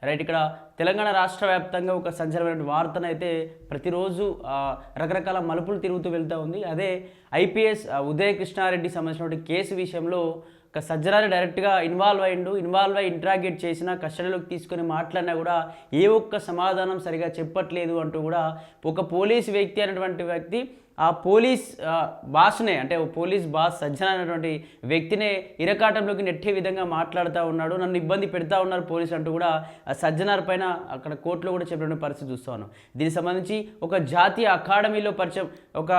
Right. ఇక్కడ తెలంగాణ రాష్ట్ర వ్యాప్తంగా ఒక సంచలనమైన వార్తనైతే ప్రతిరోజు రకరకాల మలుపులు తిరుగుతూ వెళ్తూ ఉంది. అదే ఐపీఎస్ ఉదయ్ కృష్ణారెడ్డి సంబంధించినటువంటి కేసు విషయంలో ఒక సజ్జనారెడ్డి డైరెక్ట్గా ఇన్వాల్వ్ అయ్యి ఇంట్రాగేట్ చేసినా, కస్టడీలోకి తీసుకొని మాట్లాడినా కూడా ఏ ఒక్క సమాధానం సరిగా చెప్పట్లేదు అంటూ కూడా ఒక పోలీస్ వ్యక్తి అనేటువంటి వ్యక్తి ఆ పోలీస్ బాస్నే, అంటే పోలీస్ బాస్ సజ్జన అనేటువంటి వ్యక్తినే ఇరకాటంలోకి నెట్టే విధంగా మాట్లాడుతూ ఉన్నాడు. నన్ను ఇబ్బంది పెడతా ఉన్నారు పోలీసు అంటూ కూడా సజ్జనార్ పైన అక్కడ కోర్టులో కూడా చెప్పిన పరిస్థితి చూస్తూ ఉన్నాం. దీనికి సంబంధించి ఒక జాతీయ అకాడమీలో పరిచయం, ఒక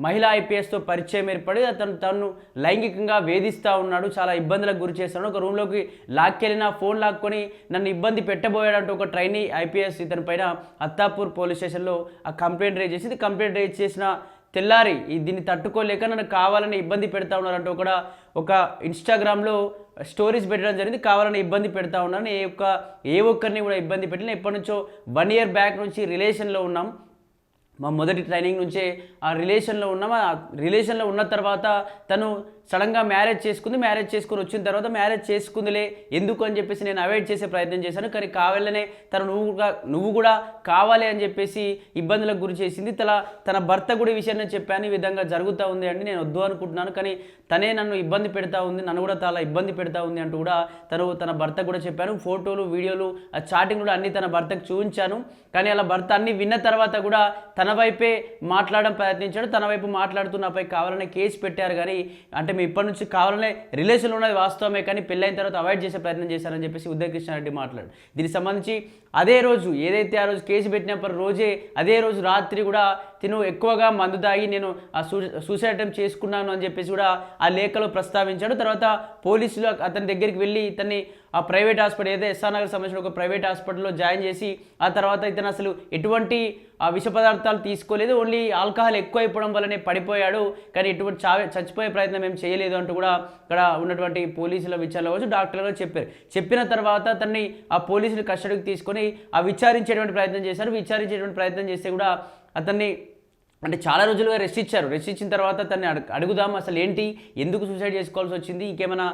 మహిళా ఐపీఎస్తో పరిచయం ఏర్పడి తను లైంగికంగా వేధిస్తూ ఉన్నాడు, చాలా ఇబ్బందులకు గురి చేస్తున్నాడు. ఒక రూమ్లోకి లాక్కెళ్ళిన ఫోన్ లాక్కొని నన్ను ఇబ్బంది పెట్టబోయాడంటూ ఒక ట్రైనీ ఐపీఎస్ ఇతని పైన అత్తాపూర్ పోలీస్ స్టేషన్లో ఆ కంప్లైంట్ రేజ్ చేసింది. కంప్లైంట్ రేజ్ చేసిన తెల్లారి దీన్ని తట్టుకోలేక నన్ను కావాలని ఇబ్బంది పెడతా ఉన్నారంటూ కూడా ఒక ఇన్స్టాగ్రామ్లో స్టోరీస్ పెట్టడం జరిగింది. కావాలని ఇబ్బంది పెడతా ఉన్నాను, ఏ ఒక్కరిని కూడా ఇబ్బంది పెట్టిన, ఎప్పటి నుంచో 1 year బ్యాక్ నుంచి రిలేషన్లో ఉన్నాం, మా మొదటి ట్రైనింగ్ నుంచే ఆ రిలేషన్లో ఉన్నాం. ఆ రిలేషన్లో ఉన్న తర్వాత తను సడన్గా మ్యారేజ్ చేసుకుని వచ్చిన తర్వాత మ్యారేజ్ చేసుకుందిలే ఎందుకు అని చెప్పేసి నేను అవాయిడ్ చేసే ప్రయత్నం చేశాను. కానీ కావాలనే తను నువ్వు కూడా కావాలి అని చెప్పేసి ఇబ్బందులకు గురి చేసింది. తన భర్త కూడా ఈ విషయాన్ని చెప్పాను, ఈ విధంగా జరుగుతూ ఉంది అండి, నేను వద్దు అనుకుంటున్నాను, కానీ తనే నన్ను ఇబ్బంది పెడతా ఉంది, నన్ను కూడా చాలా ఇబ్బంది పెడతా ఉంది అంటూ కూడా తన భర్త కూడా చెప్పాను. ఫోటోలు, వీడియోలు, ఆ చాటింగ్ కూడా అన్నీ తన భర్తకు చూపించాను. కానీ అలా భర్త అన్నీ విన్న తర్వాత కూడా తన వైపే మాట్లాడడం ప్రయత్నించాడు. తన వైపు మాట్లాడుతూ నాపై కావాలనే కేసు పెట్టారు. కానీ అంటే మీ ఇప్పటి నుంచి కావాలనే రిలేషన్లో ఉన్నది వాస్తవమే, కానీ పెళ్ళైన తర్వాత అవాయిడ్ చేసే ప్రయత్నం చేశారని చెప్పేసి ఉదయ్ కృష్ణారెడ్డి మాట్లాడు. దీనికి సంబంధించి అదే రోజు ఏదైతే ఆ రోజు కేసు పెట్టినప్పుడు రోజే అదే రోజు రాత్రి కూడా తిను ఎక్కువగా మందు తాగి నేను ఆ సూసైడ్ అటెంప్ట్ చేసుకున్నాను అని చెప్పేసి కూడా ఆ లేఖలో ప్రస్తావించాడు. తర్వాత పోలీసులు అతని దగ్గరికి వెళ్ళి ఇతన్ని ఆ ప్రైవేట్ హాస్పిటల్, ఏదైతే ఎస్ఆర్ నగర్ సంబంధించిన ఒక ప్రైవేట్ హాస్పిటల్లో జాయిన్ చేసి ఆ తర్వాత ఇతను అసలు ఎటువంటి విష పదార్థాలు తీసుకోలేదు, ఓన్లీ ఆల్కహాల్ ఎక్కువ అయిపోవడం వల్లనే పడిపోయాడు, కానీ ఎటువంటి చచ్చిపోయే ప్రయత్నం ఏం చేయలేదు అంటూ కూడా ఇక్కడ ఉన్నటువంటి పోలీసుల విచారణలో వచ్చి డాక్టర్లు చెప్పిన తర్వాత అతన్ని ఆ పోలీసులు కస్టడీకి తీసుకొని విచారించేటువంటి ప్రయత్నం చేస్తే కూడా అతన్ని అంటే చాలా రోజులుగా రెస్ట్ ఇచ్చారు. రెస్ట్ ఇచ్చిన తర్వాత తన్ని అడుగుదాం అసలు ఏంటి, ఎందుకు సూసైడ్ చేసుకోవాల్సి వచ్చింది, ఇంకేమైనా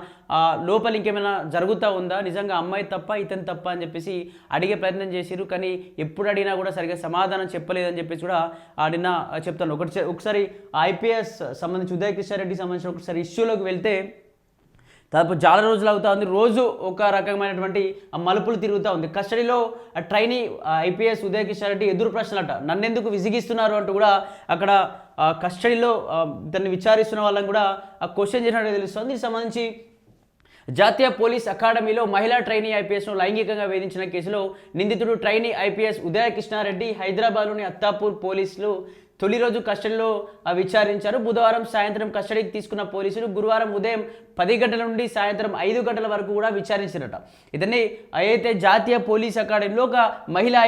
లోపల ఇంకేమైనా జరుగుతూ ఉందా, నిజంగా అమ్మాయి తప్ప ఇతను తప్ప అని చెప్పేసి అడిగే ప్రయత్నం చేశారు. కానీ ఎప్పుడు అడిగినా కూడా సరిగ్గా సమాధానం చెప్పలేదని చెప్పేసి కూడా నిన్న చెప్తాను. ఒకసారి ఐపీఎస్ సంబంధించి ఉదయ్ కృష్ణారెడ్డి సంబంధించిన ఒకసారి ఇష్యూలోకి వెళ్తే దాదాపు చాలా రోజులు అవుతా ఉంది. రోజు ఒక రకమైనటువంటి మలుపులు తిరుగుతూ ఉంది. కస్టడీలో ట్రైనీ ఐపీఎస్ ఉదయ్ కృష్ణారెడ్డి ఎదురు ప్రశ్నలట, నన్నెందుకు విసిగిస్తున్నారు అంటూ కూడా అక్కడ కస్టడీలో దాన్ని విచారిస్తున్న వాళ్ళని కూడా క్వశ్చన్ చేసినట్టు తెలుస్తుంది. దీనికి సంబంధించి జాతీయ పోలీస్ అకాడమీలో మహిళా ట్రైనీ ఐపీఎస్ను లైంగికంగా వేధించిన కేసులో నిందితుడు ట్రైనీ ఐపీఎస్ ఉదయ్ కృష్ణారెడ్డి హైదరాబాద్లోని అత్తాపూర్ పోలీసులు తొలి రోజు కస్టడీలో విచారించారు. బుధవారం సాయంత్రం కస్టడీకి తీసుకున్న పోలీసులు గురువారం ఉదయం 10 గంటల నుండి సాయంత్రం 5 గంటల వరకు కూడా విచారించారట. ఇతన్ని అయితే జాతీయ పోలీస్ అకాడమీలో ఒక మహిళా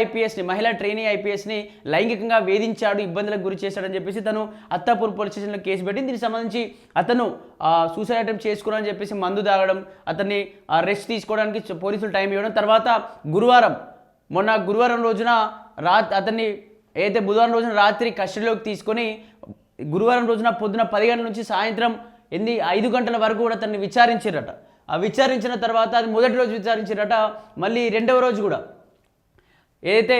ట్రైనీ ఐపీఎస్ని లైంగికంగా వేధించాడు, ఇబ్బందులకు గురి చేశాడని చెప్పేసి తను అత్తాపూర్ పోలీస్ స్టేషన్లో కేసు పెట్టింది. దీనికి సంబంధించి అతను సూసైడ్ అటెంప్ట్ చేసుకున్నాడని చెప్పేసి మందు తాగడం, అతన్ని రెస్ట్ తీసుకోవడానికి పోలీసులు టైం ఇవ్వడం, తర్వాత గురువారం రోజున అతన్ని అయితే బుధవారం రోజున రాత్రి కస్టడీలోకి తీసుకొని గురువారం రోజున పొద్దున 10 గంటల నుంచి సాయంత్రం 5 గంటల వరకు కూడా తనని విచారించారట. విచారించిన తర్వాత అది మొదటి రోజు విచారించారట, మళ్ళీ రెండవ రోజు కూడా ఏదైతే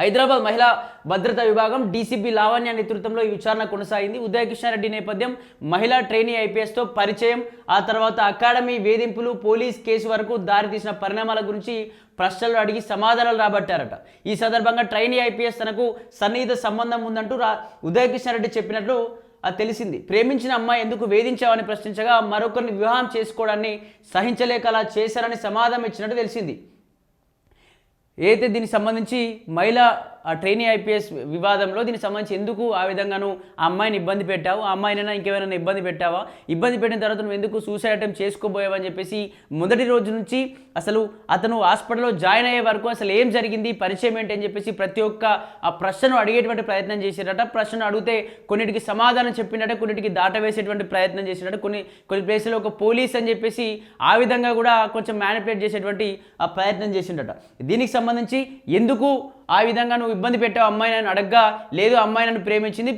హైదరాబాద్ మహిళా భద్రతా విభాగం డీసీపీ లావణ్య నేతృత్వంలో ఈ విచారణ కొనసాగింది. ఉదయ్ కృష్ణారెడ్డి నేపథ్యం, మహిళా ట్రైనీ ఐపీఎస్తో పరిచయం, ఆ తర్వాత అకాడమీ వేధింపులు, పోలీస్ కేసు వరకు దారితీసిన పరిణామాల గురించి ప్రశ్నలు అడిగి సమాధానాలు రాబట్టారట. ఈ సందర్భంగా ట్రైనీ ఐపీఎస్ తనకు సన్నిహిత సంబంధం ఉందంటూ ఉదయ్ కృష్ణారెడ్డి చెప్పినట్లు తెలిసింది. ప్రేమించిన అమ్మాయి ఎందుకు వేధించావని ప్రశ్నించగా మరొకరిని వివాహం చేసుకోవడాన్ని సహించలేక అలా చేశారని సమాధానం ఇచ్చినట్టు తెలిసింది. ఏదైతే దీనికి సంబంధించి మహిళా ట్రైనీ ఐపీఎస్ వివాదంలో దీనికి సంబంధించి ఎందుకు ఆ విధంగాను ఆ అమ్మాయిని ఇబ్బంది పెట్టావు, ఆ అమ్మాయినైనా ఇంకేమైనా ఇబ్బంది పెట్టావా, ఇబ్బంది పెట్టిన తర్వాత నువ్వు ఎందుకు సూసైడ్ అటెంప్ట్ చేసుకోబోయావని చెప్పేసి మొదటి రోజు నుంచి అసలు అతను హాస్పిటల్లో జాయిన్ అయ్యే వరకు అసలు ఏం జరిగింది, పరిచయం ఏంటి అని చెప్పేసి ప్రతి ఒక్క ఆ ప్రశ్నను అడిగేటువంటి ప్రయత్నం చేసేటట. ప్రశ్నను అడిగితే కొన్నిటికి సమాధానం చెప్పినట్ట, కొన్నిటికి దాటవేసేటువంటి ప్రయత్నం చేసేటట్టు, కొన్ని ప్లేసులో ఒక పోలీస్ అని చెప్పేసి ఆ విధంగా కూడా కొంచెం మ్యానిపులేట్ చేసేటువంటి ఆ ప్రయత్నం చేసిండట. దీనికి సంబంధించి ఎందుకు ఆ విధంగా నువ్వు ఇబ్బంది పెట్టావు అమ్మాయి నన్ను అడగ్గా, లేదు అమ్మాయి నన్ను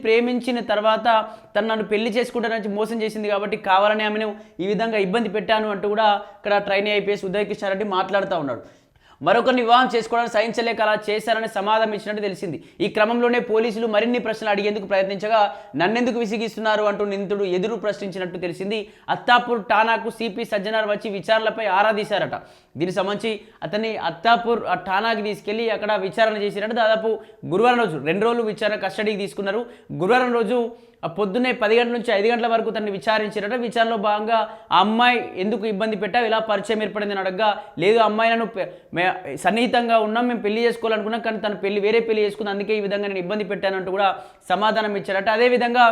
ప్రేమించిన తర్వాత తను నన్ను పెళ్లి చేసుకుంటానని మోసం చేసింది కాబట్టి కావాలని ఆమెను ఈ విధంగా ఇబ్బంది పెట్టాను అంటూ కూడా ఇక్కడ ట్రైనీ ఐపీఎస్ ఉదయ్ కృష్ణారెడ్డి మాట్లాడుతూ ఉన్నాడు. మరొకరిని వివాహం చేసుకోవడానికి సహించలేక అలా చేశారని సమాధానం ఇచ్చినట్టు తెలిసింది. ఈ క్రమంలోనే పోలీసులు మరిన్ని ప్రశ్నలు అడిగేందుకు ప్రయత్నించగా నన్నెందుకు విసిగిస్తున్నారు అంటూ నిందితుడు ఎదురు ప్రశ్నించినట్టు తెలిసింది. అత్తాపూర్ ఠానాకు సిపి సజ్జనార్ వచ్చి విచారణలపై ఆరా తీశారట. దీనికి సంబంధించి అతన్ని అత్తాపూర్ ఠానాకి తీసుకెళ్లి అక్కడ విచారణ చేసినట్టు దాదాపు గురువారం రోజు 2 రోజులు విచారణ కస్టడీకి తీసుకున్నారు. గురువారం రోజు పొద్దున్నే 10 గంటల నుంచి 5 గంటల వరకు తనని విచారించారట. విచారణలో భాగంగా ఆ అమ్మాయి ఎందుకు ఇబ్బంది పెట్టావు, ఇలా పరిచయం ఏర్పడిందని అడగగా, లేదు అమ్మాయిలను సన్నిహితంగా ఉన్నాం, మేము పెళ్లి చేసుకోవాలనుకున్నాం, కానీ తను వేరే పెళ్లి చేసుకుంది, అందుకే ఈ విధంగా నేను ఇబ్బంది పెట్టానంటూ కూడా సమాధానం ఇచ్చారట. అదేవిధంగా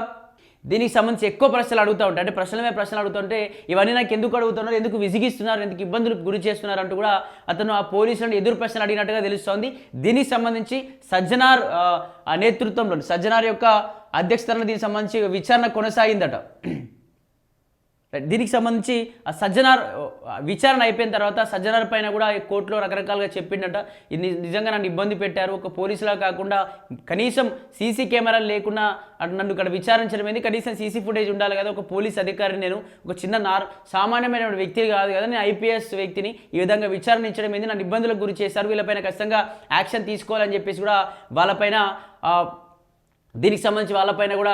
దీనికి సంబంధించి ఎక్కువ ప్రశ్నలు అడుగుతూ ఉంటాయి. అంటే ప్రశ్నలమే ప్రశ్నలు అడుగుతుంటే ఇవన్నీ నాకు ఎందుకు అడుగుతున్నారు, ఎందుకు విసిగిస్తున్నారు, ఎందుకు ఇబ్బందులు గురి చేస్తున్నారు అంటూ కూడా అతను ఆ పోలీసులను ఎదురు ప్రశ్నలు అడిగినట్టుగా తెలుస్తోంది. దీనికి సంబంధించి సజ్జనార్ నేతృత్వంలో సజ్జనార్ యొక్క అధ్యక్షతన దీనికి సంబంధించి విచారణ కొనసాగిందట. దీనికి సంబంధించి ఆ సజ్జనార్ విచారణ అయిపోయిన తర్వాత సజ్జనార్ పైన కూడా కోర్టులో రకరకాలుగా చెప్పిండట. ఇది నిజంగా నన్ను ఇబ్బంది పెట్టారు, ఒక పోలీసులా కాకుండా కనీసం సీసీ కెమెరాలు లేకుండా నన్ను ఇక్కడ విచారించడం ఏంది, కనీసం సీసీ ఫుటేజ్ ఉండాలి కదా, ఒక పోలీస్ అధికారిని, నేను ఒక చిన్న సామాన్యమైన వ్యక్తి కాదు కదా, నేను ఐపీఎస్ వ్యక్తిని, ఈ విధంగా విచారించడం ఏంది, నన్ను ఇబ్బందులకు గురి చేశారు, వీళ్ళపైన ఖచ్చితంగా యాక్షన్ తీసుకోవాలని చెప్పేసి కూడా వాళ్ళపైన దీనికి సంబంధించి వాళ్ళపైన కూడా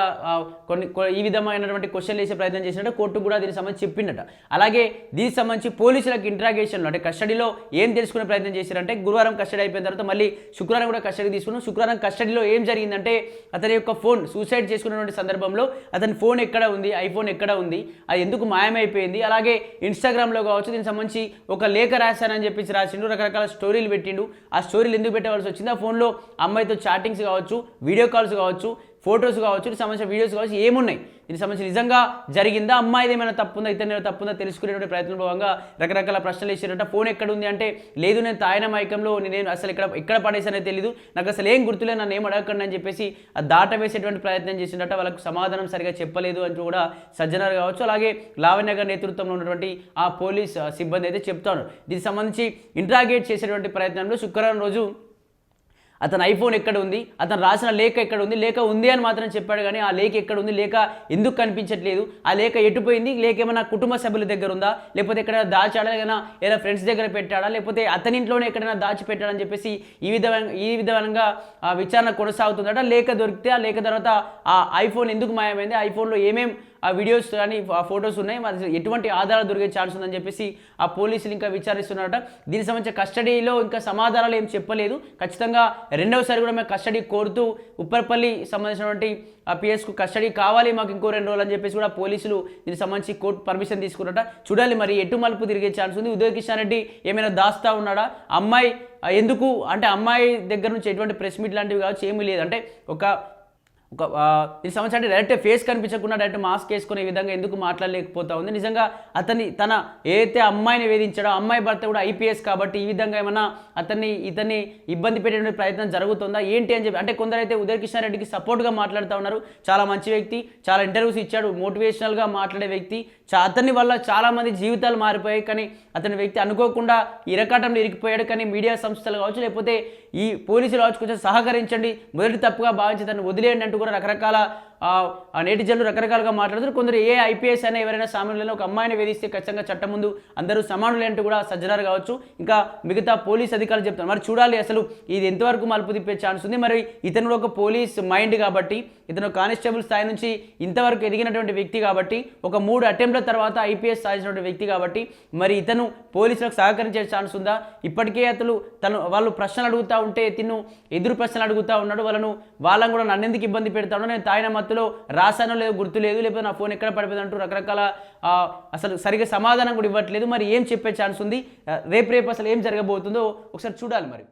ఈ విధమైనటువంటి క్వశ్చన్లు వేసే ప్రయత్నం చేసినట్టు కోర్టు కూడా దీనికి సంబంధించి చెప్పిండట. అలాగే దీనికి సంబంధించి పోలీసులకు ఇంట్రాగేషన్లో అంటే కస్టడీలో ఏం తెలుసుకునే ప్రయత్నం చేశారంటే, గురువారం కస్టడీ అయిపోయిన తర్వాత మళ్ళీ శుక్రవారం కూడా కస్టడీ తీసుకున్నాం. శుక్రవారం కస్టడీలో ఏం జరిగిందంటే, అతని యొక్క ఫోన్ సూసైడ్ చేసుకున్నటువంటి సందర్భంలో అతని ఫోన్ ఎక్కడ ఉంది, ఐఫోన్ ఎక్కడ ఉంది, అది ఎందుకు మాయమైపోయింది, అలాగే ఇన్స్టాగ్రామ్లో కావచ్చు దీనికి సంబంధించి ఒక లేఖ రాశానని చెప్పేసి రాసిండు, రకరకాల స్టోరీలు పెట్టిండు. ఆ స్టోరీలు ఎందుకు పెట్టవలసి వచ్చింది, ఆ ఫోన్లో అమ్మాయితో చాటింగ్స్ కావచ్చు, వీడియో కాల్స్ కావచ్చు, ఫొటోస్ కావచ్చు, దీనికి సంబంధించిన వీడియోస్ కావచ్చు, ఏమున్నాయి, దీనికి సంబంధించి నిజంగా జరిగిందా, అమ్మాయిది ఏమైనా తప్పుందా, ఇతను తప్పుందా తెలుసుకునేటువంటి ప్రయత్నం భాగంగా రకరకాల ప్రశ్నలు ఇచ్చారంట. ఫోన్ ఎక్కడ ఉంది అంటే, లేదు నేను తాయిన మైకంలో నేను అసలు ఎక్కడ పడేసానో తెలియదు, నాకు అసలు ఏం గుర్తులేదు, నన్ను ఏం అడగకండి అని చెప్పేసి ఆ దాట వేసేటువంటి ప్రయత్నం చేసిందట. వాళ్ళకు సమాధానం సరిగా చెప్పలేదు అంటూ కూడా సజ్జనార్ కావచ్చు, అలాగే లావణ్యగర్ నేతృత్వంలో ఉన్నటువంటి ఆ పోలీస్ సిబ్బంది అయితే చెప్తాను. దీనికి సంబంధించి ఇంట్రాగేట్ చేసేటువంటి ప్రయత్నంలో శుక్రవారం రోజు అతని ఐఫోన్ ఎక్కడ ఉంది, అతను రాసిన లేఖ ఎక్కడ ఉంది, లేఖ ఉంది అని మాత్రం చెప్పాడు, కానీ ఆ లేఖ ఎక్కడ ఉంది, లేఖ ఎందుకు కనిపించట్లేదు, ఆ లేఖ ఎటుపోయింది, లేఖ ఏమైనా కుటుంబ సభ్యుల దగ్గర ఉందా, లేకపోతే ఎక్కడైనా దాచాడా, ఏదైనా ఫ్రెండ్స్ దగ్గర పెట్టాడా, లేకపోతే అతని ఇంట్లోనే ఎక్కడైనా దాచిపెట్టాడని చెప్పేసి ఈ విధంగా విచారణ కొనసాగుతుందట. లేఖ దొరికితే ఆ లేఖ తర్వాత ఆ ఐఫోన్ ఎందుకు మాయమైంది, ఐఫోన్లో ఏమేం ఆ వీడియోస్ కానీ ఆ ఫొటోస్ ఉన్నాయి, మరి ఎటువంటి ఆధారాలు దొరికే ఛాన్స్ ఉందని చెప్పేసి ఆ పోలీసులు ఇంకా విచారిస్తున్నారట. దీనికి సంబంధించిన కస్టడీలో ఇంకా సమాధానాలు ఏం చెప్పలేదు. ఖచ్చితంగా రెండవసారి కూడా మేము కస్టడీ కోరుతూ ఉప్పర్పల్లి సంబంధించినటువంటి ఆ పిఎస్కు కస్టడీ కావాలి మాకు ఇంకో 2 రోజులు అని చెప్పేసి కూడా పోలీసులు దీనికి సంబంధించి కోర్టు పర్మిషన్ తీసుకున్నట. చూడాలి మరి ఎటు మలుపు తిరిగే ఛాన్స్ ఉంది. ఉదయకిషారెడ్డి ఏమైనా దాస్తా ఉన్నాడా, అమ్మాయి ఎందుకు అంటే అమ్మాయి దగ్గర నుంచి ఎటువంటి ప్రెస్ మీట్ లాంటివి కావచ్చు ఏమీ లేదు, అంటే ఈ సంవత్సరం అంటే డైరెక్ట్ ఫేస్ కనిపించకుండా డైరెక్ట్ మాస్క్ వేసుకునే విధంగా ఎందుకు మాట్లాడలేకపోతా ఉంది. నిజంగా తన ఏదైతే అమ్మాయిని వేధించాడో అమ్మాయి భర్త కూడా ఐపీఎస్ కాబట్టి ఈ విధంగా ఏమన్నా ఇతన్ని ఇబ్బంది పెట్టే ప్రయత్నం జరుగుతుందా ఏంటి అని చెప్పి, అంటే కొందరైతే ఉదయకిషారెడ్డికి సపోర్ట్గా మాట్లాడుతూ ఉన్నారు. చాలా మంచి వ్యక్తి, చాలా ఇంటర్వ్యూస్ ఇచ్చాడు, మోటివేషనల్గా మాట్లాడే వ్యక్తి, అతని వల్ల చాలామంది జీవితాలు మారిపోయాయి, కానీ అతని వ్యక్తి అనుకోకుండా ఇరకాటంలో ఇరికిపోయాడు. కానీ మీడియా సంస్థలు కావచ్చు, లేకపోతే ఈ పోలీసులు కావచ్చు, కొంచెం సహకరించండి, మొదటి తప్పుగా భావించి తను వదిలేయండి అంటూ కూడా రకరకాల నేటిజన్లు రకరకాలుగా మాట్లాడుతారు. కొందరు ఏ ఐపీఎస్ అయినా ఎవరైనా సామాన్యులను ఒక అమ్మాయిని వేధిస్తే ఖచ్చితంగా చట్టం ముందు అందరూ సమానులే అంటూ కూడా సజ్జనార్ కావచ్చు, ఇంకా మిగతా పోలీస్ అధికారులు చెప్తారు. మరి చూడాలి అసలు ఇది ఎంతవరకు మలుపు తిప్పే ఛాన్స్ ఉంది. మరి ఇతను ఒక పోలీస్ మైండ్ కాబట్టి, ఇతను కానిస్టేబుల్ స్థాయి నుంచి ఇంతవరకు ఎదిగినటువంటి వ్యక్తి కాబట్టి, ఒక 3 అటెంప్ట్ల తర్వాత ఐపీఎస్ సాధించినటువంటి వ్యక్తి కాబట్టి, మరి ఇతను పోలీసులకు సహకరించే ఛాన్స్ ఉందా? ఇప్పటికే వాళ్ళు ప్రశ్నలు అడుగుతూ ఉంటే తిను ఎదురు ప్రశ్నలు అడుగుతూ ఉన్నాడు, వాళ్ళని కూడా నన్ను ఎందుకు ఇబ్బంది పెడతాడో, నేను తాయిన మత్తులో రాశానో లేదో గుర్తు లేదు, లేకపోతే నా ఫోన్ ఎక్కడ పడిపోయింది అంటూ రకరకాల అసలు సరిగ్గా సమాధానం కూడా ఇవ్వట్లేదు. మరి ఏం చెప్పే ఛాన్స్ ఉంది, రేపు అసలు ఏం జరగబోతుందో ఒకసారి చూడాలి మరి.